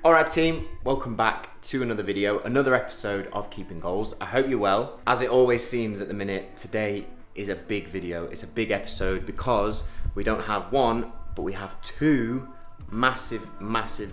Alright team, welcome back to another video, another episode of Keeping Goals. I hope you're well. As it always seems at the minute, today is a big video. It's a big episode because we don't have one, but we have two massive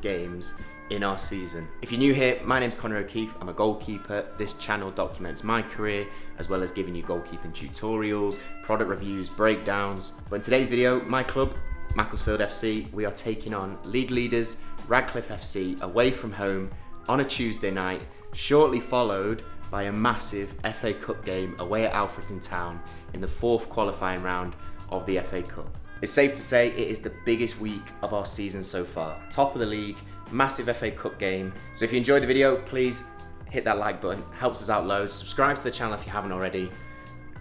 games in our season. If you're new here, my name's Conor O'Keefe. I'm a goalkeeper. This channel documents my career as well as giving you goalkeeping tutorials, product reviews, breakdowns. But in today's video, my club, Macclesfield FC, we are taking on league leaders Radcliffe FC away from home on a Tuesday night, shortly followed by a massive FA Cup game away at Alfreton Town in the fourth qualifying round of the FA Cup. It's safe to say it is the biggest week of our season so far. Top of the league, massive FA Cup game. So if you enjoyed the video, please hit that like button, helps us out loads. Subscribe to the channel if you haven't already,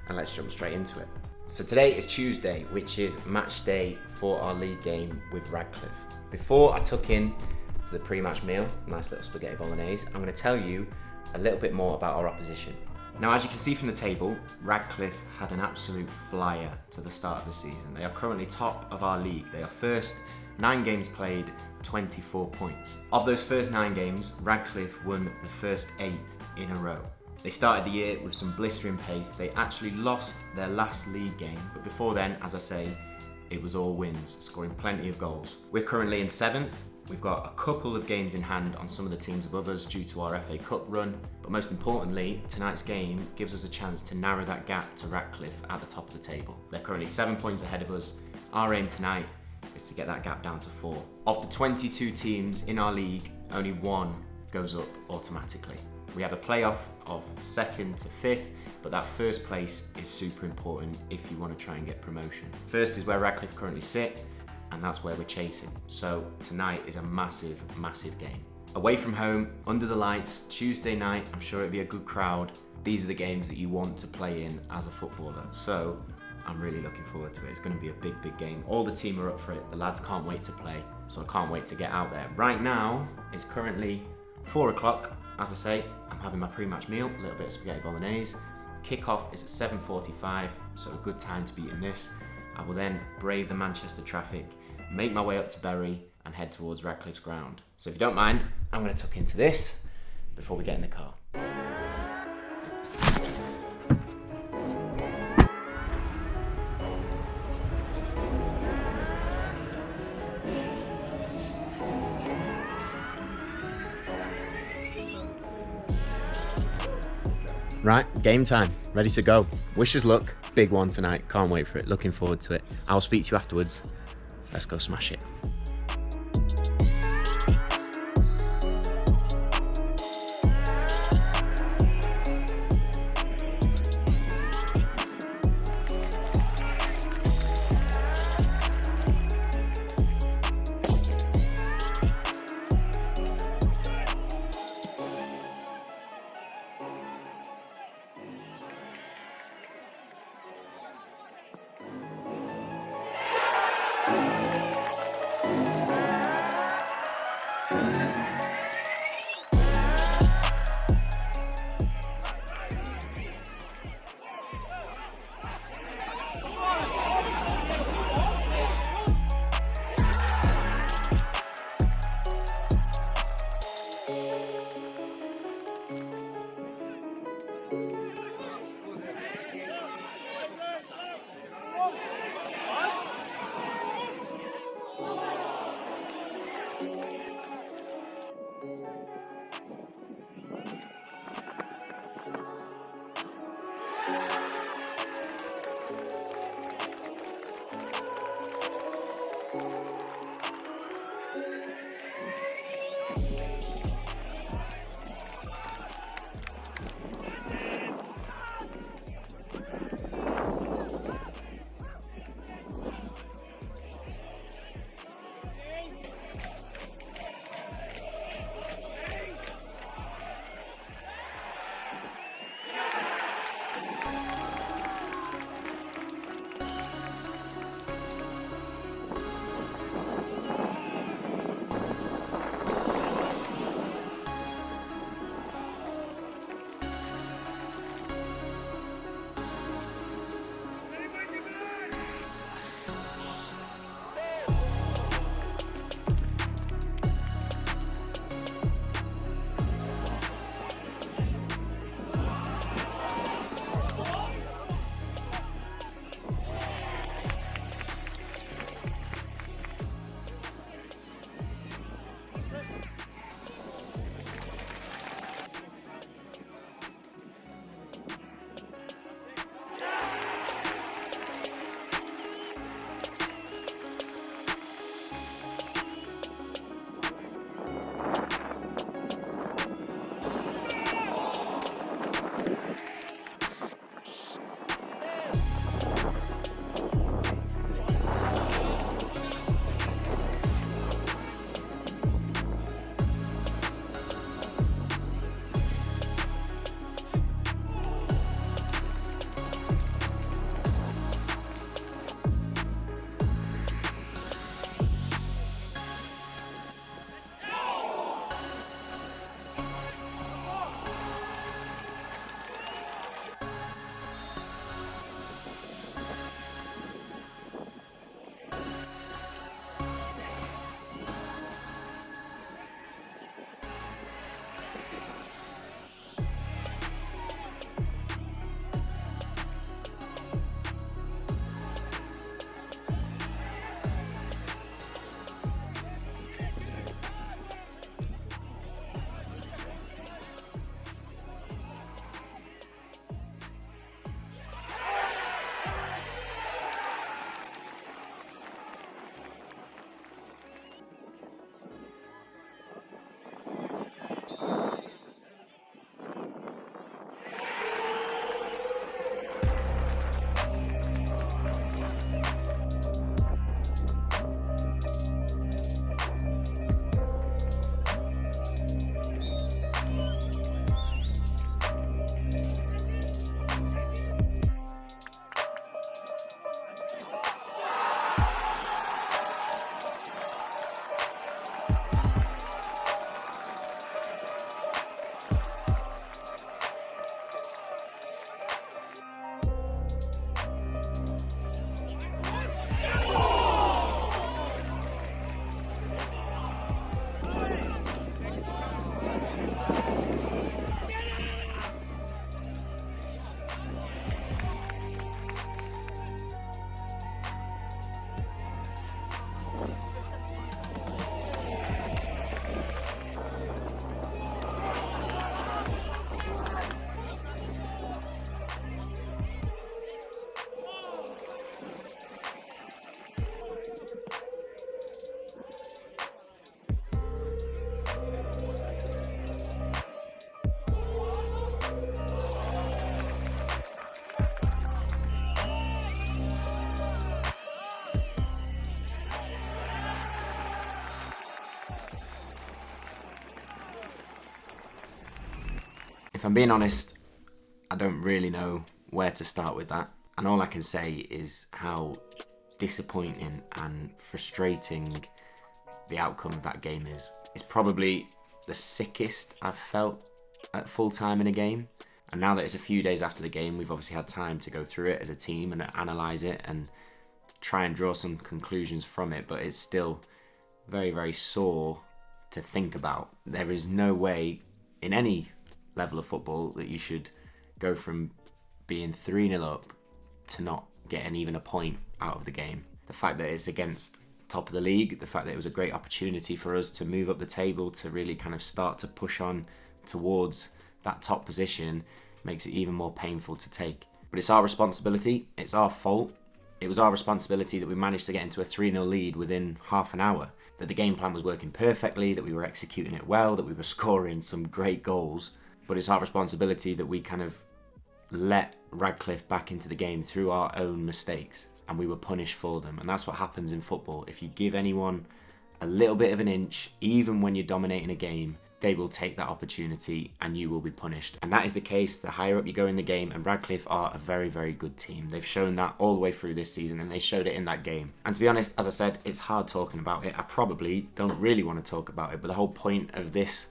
and let's jump straight into it. So today is Tuesday, which is match day for our league game with Radcliffe. Before I tuck in to the pre-match meal, nice little spaghetti bolognese, I'm going to tell you a little bit more about our opposition. Now, as you can see from the table, Radcliffe had an absolute flyer to the start of the season. They are currently top of our league. They are first, 9 games played, 24 points. Of those first 9 games, Radcliffe won the first 8 in a row. They started the year with some blistering pace. They actually lost their last league game, but before then, as I say, it was all wins, scoring plenty of goals. We're currently in 7th. We've got a couple of games in hand on some of the teams above us due to our FA Cup run, but most importantly, tonight's game gives us a chance to narrow that gap to Radcliffe at the top of the table. They're currently 7 points ahead of us. Our aim tonight is to get that gap down to 4. Of the 22 teams in our league, only 1 goes up automatically. We have a playoff of 2nd to 5th, but that first place is super important if you want to try and get promotion. First is where Radcliffe currently sit, and that's where we're chasing. So tonight is a massive game. Away from home, under the lights, Tuesday night, I'm sure it'll be a good crowd. These are the games that you want to play in as a footballer. So I'm really looking forward to it. It's going to be a big game. All the team are up for it. The lads can't wait to play, so I can't wait to get out there. Right now, it's currently 4 o'clock. As I say, I'm having my pre-match meal, a little bit of spaghetti bolognese. Kick-off is at 7:45, so a good time to be in this. I will then brave the Manchester traffic, make my way up to Bury and head towards Radcliffe's ground. So if you don't mind, I'm going to tuck into this before we get in the car. Right, game time, ready to go. Wish us luck, big one tonight, can't wait for it, looking forward to it. I'll speak to you afterwards. Let's go smash it. If I'm being honest, I don't really know where to start with that. And all I can say is how disappointing and frustrating the outcome of that game is. It's probably the sickest I've felt at full time in a game. And now that it's a few days after the game, we've obviously had time to go through it as a team and analyse it and try and draw some conclusions from it. But it's still very, very sore to think about. There is no way in any level of football that you should go from being 3-0 up to not getting even a point out of the game. The fact that it's against top of the league, the fact that it was a great opportunity for us to move up the table, to really kind of start to push on towards that top position, makes it even more painful to take. But it's our responsibility, it's our fault. It was our responsibility that we managed to get into a 3-0 lead within half an hour, that the game plan was working perfectly, that we were executing it well, that we were scoring some great goals. But it's our responsibility that we kind of let Radcliffe back into the game through our own mistakes, and we were punished for them. And that's what happens in football. If you give anyone a little bit of an inch, even when you're dominating a game, they will take that opportunity and you will be punished. And that is the case the higher up you go in the game, and Radcliffe are a very, very good team. They've shown that all the way through this season, and they showed it in that game. And to be honest, as I said, it's hard talking about it. I probably don't really want to talk about it, but the whole point of this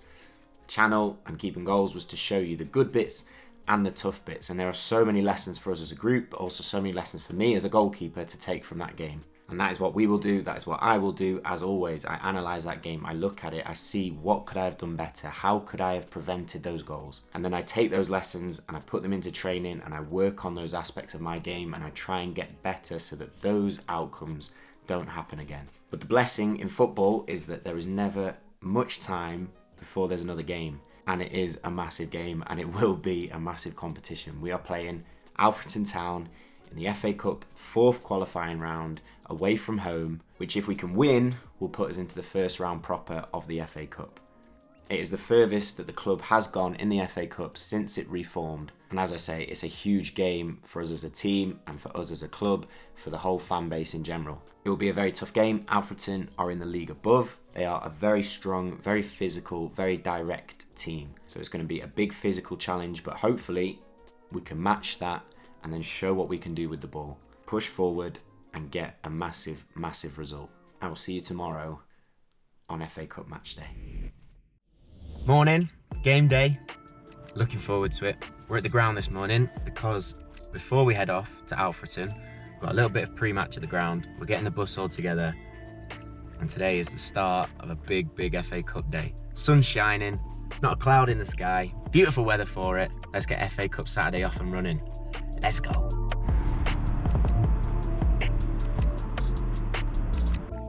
channel and Keeping Goals was to show you the good bits and the tough bits. And there are so many lessons for us as a group, but also so many lessons for me as a goalkeeper to take from that game. And that is what we will do. That is what I will do. As always, I analyse that game. I look at it. I see what could I have done better? How could I have prevented those goals? And then I take those lessons and I put them into training and I work on those aspects of my game and I try and get better so that those outcomes don't happen again. But the blessing in football is that there is never much time before there's another game, and it is a massive game, and it will be a massive competition. We are playing Alfreton Town in the FA Cup 4th qualifying round away from home, which if we can win will put us into the first round proper of the FA Cup. It is the furthest that the club has gone in the FA Cup since it reformed, and as I say, it's a huge game for us as a team and for us as a club, for the whole fan base in general. It will be a very tough game. Alfreton are in the league above. They are a very strong, very physical, very direct team. So it's going to be a big physical challenge, but hopefully we can match that and then show what we can do with the ball. Push forward and get a massive, massive result. I will see you tomorrow on FA Cup match day. Morning, game day. Looking forward to it. We're at the ground this morning because before we head off to Alfreton, we've got a little bit of pre-match at the ground. We're getting the bus all together. And today is the start of a big, big FA Cup day. Sun's shining, not a cloud in the sky. Beautiful weather for it. Let's get FA Cup Saturday off and running. Let's go.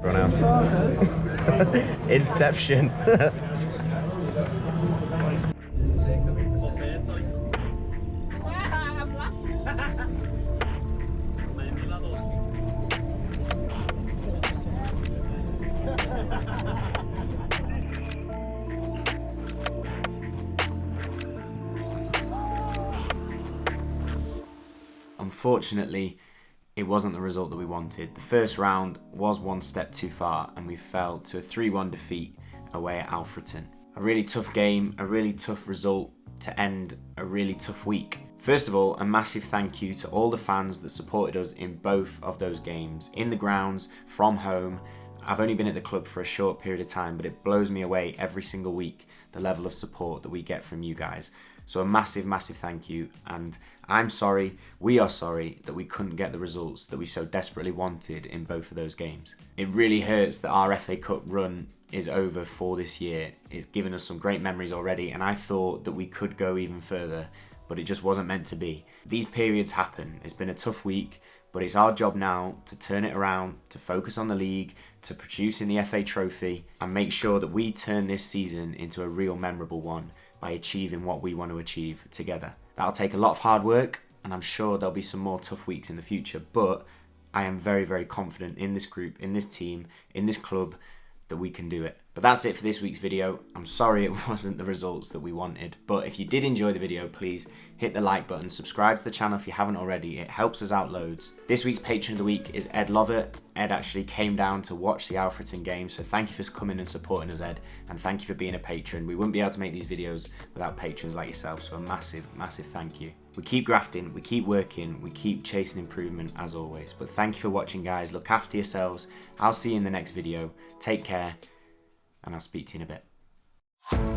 Run out. Inception. Unfortunately, it wasn't the result that we wanted. The first round was one step too far and we fell to a 3-1 defeat away at Alfreton. A really tough game, a really tough result to end a really tough week. First of all, a massive thank you to all the fans that supported us in both of those games, in the grounds, from home. I've only been at the club for a short period of time, but it blows me away every single week, the level of support that we get from you guys. So a massive, massive thank you, and I'm sorry, we are sorry that we couldn't get the results that we so desperately wanted in both of those games. It really hurts that our FA Cup run is over for this year. It's given us some great memories already, and I thought that we could go even further, but it just wasn't meant to be. These periods happen. It's been a tough week, but it's our job now to turn it around, to focus on the league, to produce in the FA Trophy, and make sure that we turn this season into a real memorable one by achieving what we want to achieve together. That'll take a lot of hard work, and I'm sure there'll be some more tough weeks in the future, but I am very, very confident in this group, in this team, in this club, that we can do it. But that's it for this week's video. I'm sorry it wasn't the results that we wanted, but if you did enjoy the video, please hit the like button, subscribe to the channel if you haven't already. It helps us out loads. This week's patron of the week is Ed Lovett. Ed actually came down to watch the Alfreton game, so thank you for coming and supporting us, Ed, and thank you for being a patron. We wouldn't be able to make these videos without patrons like yourself, so a massive, massive thank you. We keep grafting, we keep working, we keep chasing improvement as always. But thank you for watching, guys. Look after yourselves. I'll see you in the next video. Take care, and I'll speak to you in a bit.